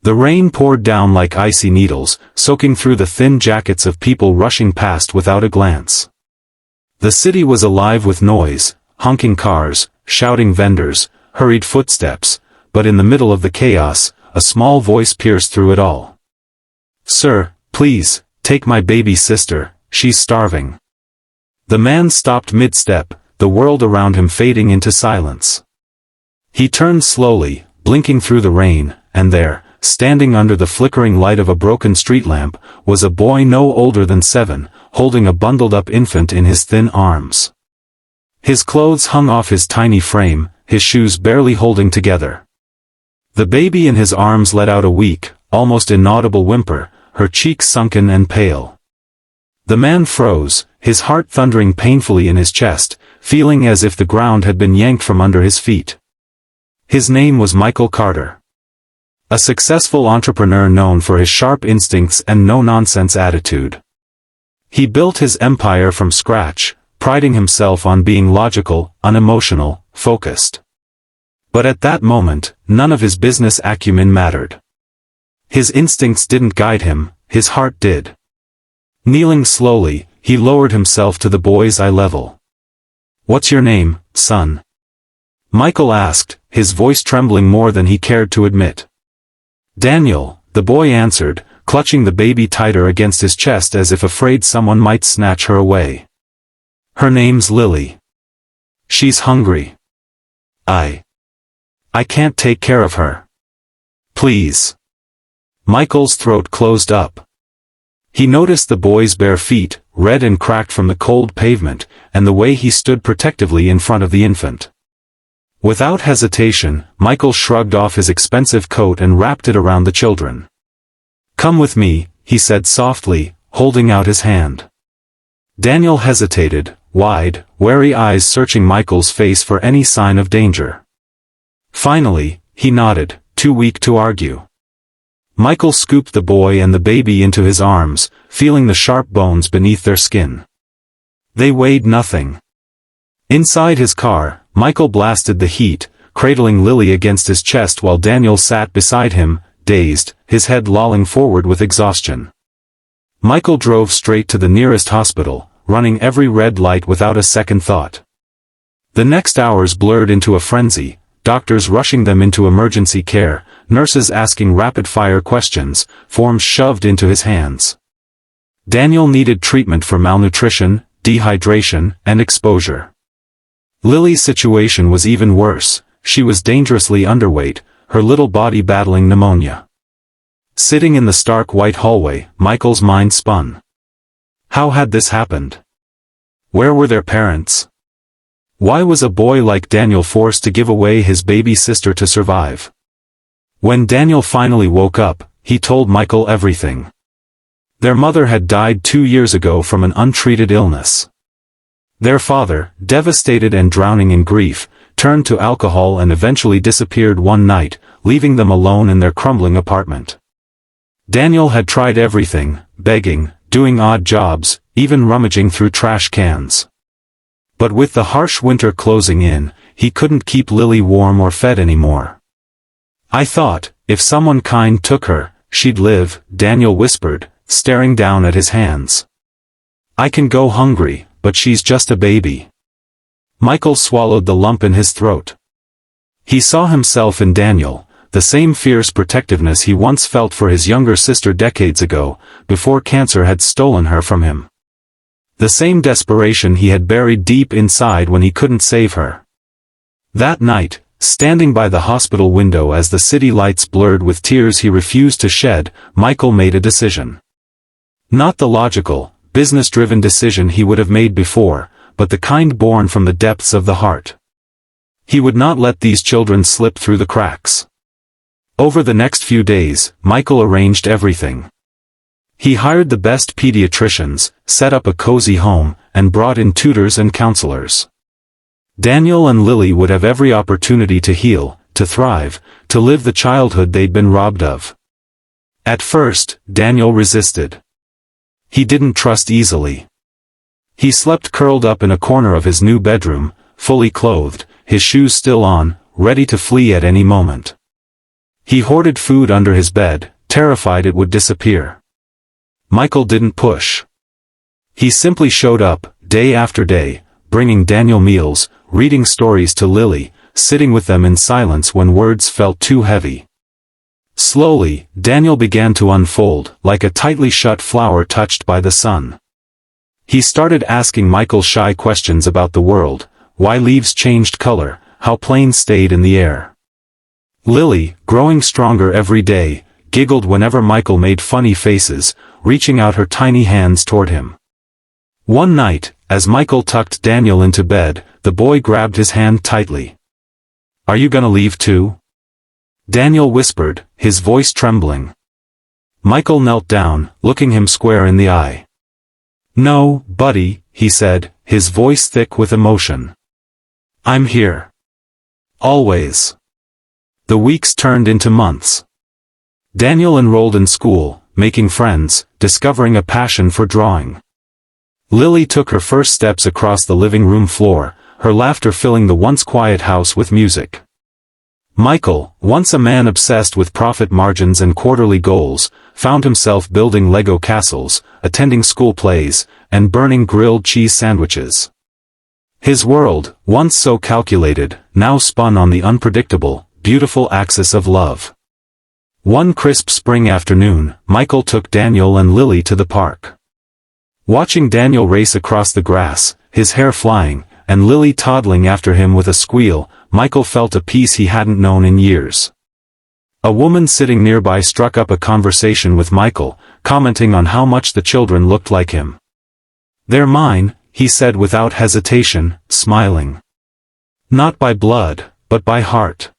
The rain poured down like icy needles, soaking through the thin jackets of people rushing past without a glance. The city was alive with noise, honking cars, shouting vendors, hurried footsteps, but in the middle of the chaos, a small voice pierced through it all. "Sir, please, take my baby sister, she's starving." The man stopped mid-step, the world around him fading into silence. He turned slowly, blinking through the rain, and there, standing under the flickering light of a broken street lamp, was a boy no older than 7, holding a bundled-up infant in his thin arms. His clothes hung off his tiny frame, his shoes barely holding together. The baby in his arms let out a weak, almost inaudible whimper, her cheeks sunken and pale. The man froze, his heart thundering painfully in his chest, feeling as if the ground had been yanked from under his feet. His name was Michael Carter. A successful entrepreneur known for his sharp instincts and no-nonsense attitude. He built his empire from scratch, priding himself on being logical, unemotional, focused. But at that moment, none of his business acumen mattered. His instincts didn't guide him, his heart did. Kneeling slowly, he lowered himself to the boy's eye level. "What's your name, son?" Michael asked, his voice trembling more than he cared to admit. "Daniel," the boy answered, clutching the baby tighter against his chest as if afraid someone might snatch her away. "Her name's Lily. She's hungry. I can't take care of her. Please." Michael's throat closed up. He noticed the boy's bare feet, red and cracked from the cold pavement, and the way he stood protectively in front of the infant. Without hesitation, Michael shrugged off his expensive coat and wrapped it around the children. "Come with me," he said softly, holding out his hand. Daniel hesitated, wide, wary eyes searching Michael's face for any sign of danger. Finally, he nodded, too weak to argue. Michael scooped the boy and the baby into his arms, feeling the sharp bones beneath their skin. They weighed nothing. Inside his car, Michael blasted the heat, cradling Lily against his chest while Daniel sat beside him, dazed, his head lolling forward with exhaustion. Michael drove straight to the nearest hospital, running every red light without a second thought. The next hours blurred into a frenzy, doctors rushing them into emergency care, nurses asking rapid-fire questions, forms shoved into his hands. Daniel needed treatment for malnutrition, dehydration, and exposure. Lily's situation was even worse. She was dangerously underweight, her little body battling pneumonia. Sitting in the stark white hallway, Michael's mind spun. How had this happened? Where were their parents? Why was a boy like Daniel forced to give away his baby sister to survive? When Daniel finally woke up, he told Michael everything. Their mother had died 2 years ago from an untreated illness. Their father, devastated and drowning in grief, turned to alcohol and eventually disappeared one night, leaving them alone in their crumbling apartment. Daniel had tried everything, begging, doing odd jobs, even rummaging through trash cans. But with the harsh winter closing in, he couldn't keep Lily warm or fed anymore. "I thought, if someone kind took her, she'd live," Daniel whispered, staring down at his hands. "I can go hungry, but she's just a baby." Michael swallowed the lump in his throat. He saw himself in Daniel, the same fierce protectiveness he once felt for his younger sister decades ago, before cancer had stolen her from him. The same desperation he had buried deep inside when he couldn't save her. That night, standing by the hospital window as the city lights blurred with tears he refused to shed, Michael made a decision. Not the logical, business-driven decision he would have made before, but the kind born from the depths of the heart. He would not let these children slip through the cracks. Over the next few days, Michael arranged everything. He hired the best pediatricians, set up a cozy home, and brought in tutors and counselors. Daniel and Lily would have every opportunity to heal, to thrive, to live the childhood they'd been robbed of. At first, Daniel resisted. He didn't trust easily. He slept curled up in a corner of his new bedroom, fully clothed, his shoes still on, ready to flee at any moment. He hoarded food under his bed, terrified it would disappear. Michael didn't push. He simply showed up, day after day, bringing Daniel meals, reading stories to Lily, sitting with them in silence when words felt too heavy. Slowly, Daniel began to unfold, like a tightly shut flower touched by the sun. He started asking Michael shy questions about the world, why leaves changed color, how planes stayed in the air. Lily, growing stronger every day, giggled whenever Michael made funny faces, reaching out her tiny hands toward him. One night, as Michael tucked Daniel into bed, the boy grabbed his hand tightly. "Are you gonna leave too?" Daniel whispered, his voice trembling. Michael knelt down, looking him square in the eye. "No, buddy," he said, his voice thick with emotion. "I'm here. Always." The weeks turned into months. Daniel enrolled in school, making friends, discovering a passion for drawing. Lily took her first steps across the living room floor, her laughter filling the once quiet house with music. Michael, once a man obsessed with profit margins and quarterly goals, found himself building Lego castles, attending school plays, and burning grilled cheese sandwiches. His world, once so calculated, now spun on the unpredictable, beautiful axis of love. One crisp spring afternoon, Michael took Daniel and Lily to the park. Watching Daniel race across the grass, his hair flying, and Lily toddling after him with a squeal, Michael felt a peace he hadn't known in years. A woman sitting nearby struck up a conversation with Michael, commenting on how much the children looked like him. "They're mine," he said without hesitation, smiling. "Not by blood, but by heart."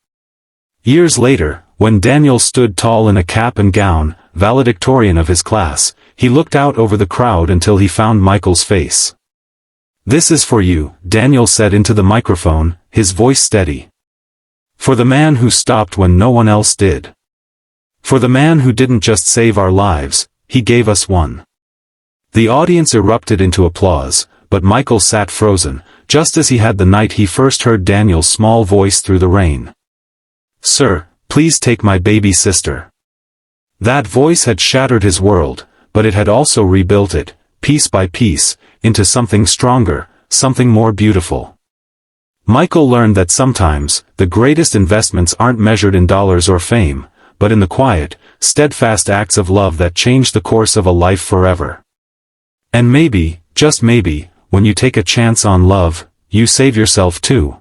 Years later, when Daniel stood tall in a cap and gown, valedictorian of his class, he looked out over the crowd until he found Michael's face. "This is for you," Daniel said into the microphone, his voice steady. "For the man who stopped when no one else did. For the man who didn't just save our lives, he gave us one." The audience erupted into applause, but Michael sat frozen, just as he had the night he first heard Daniel's small voice through the rain. "Sir, please take my baby sister." That voice had shattered his world, but it had also rebuilt it, piece by piece, into something stronger, something more beautiful. Michael learned that sometimes, the greatest investments aren't measured in dollars or fame, but in the quiet, steadfast acts of love that change the course of a life forever. And maybe, just maybe, when you take a chance on love, you save yourself too.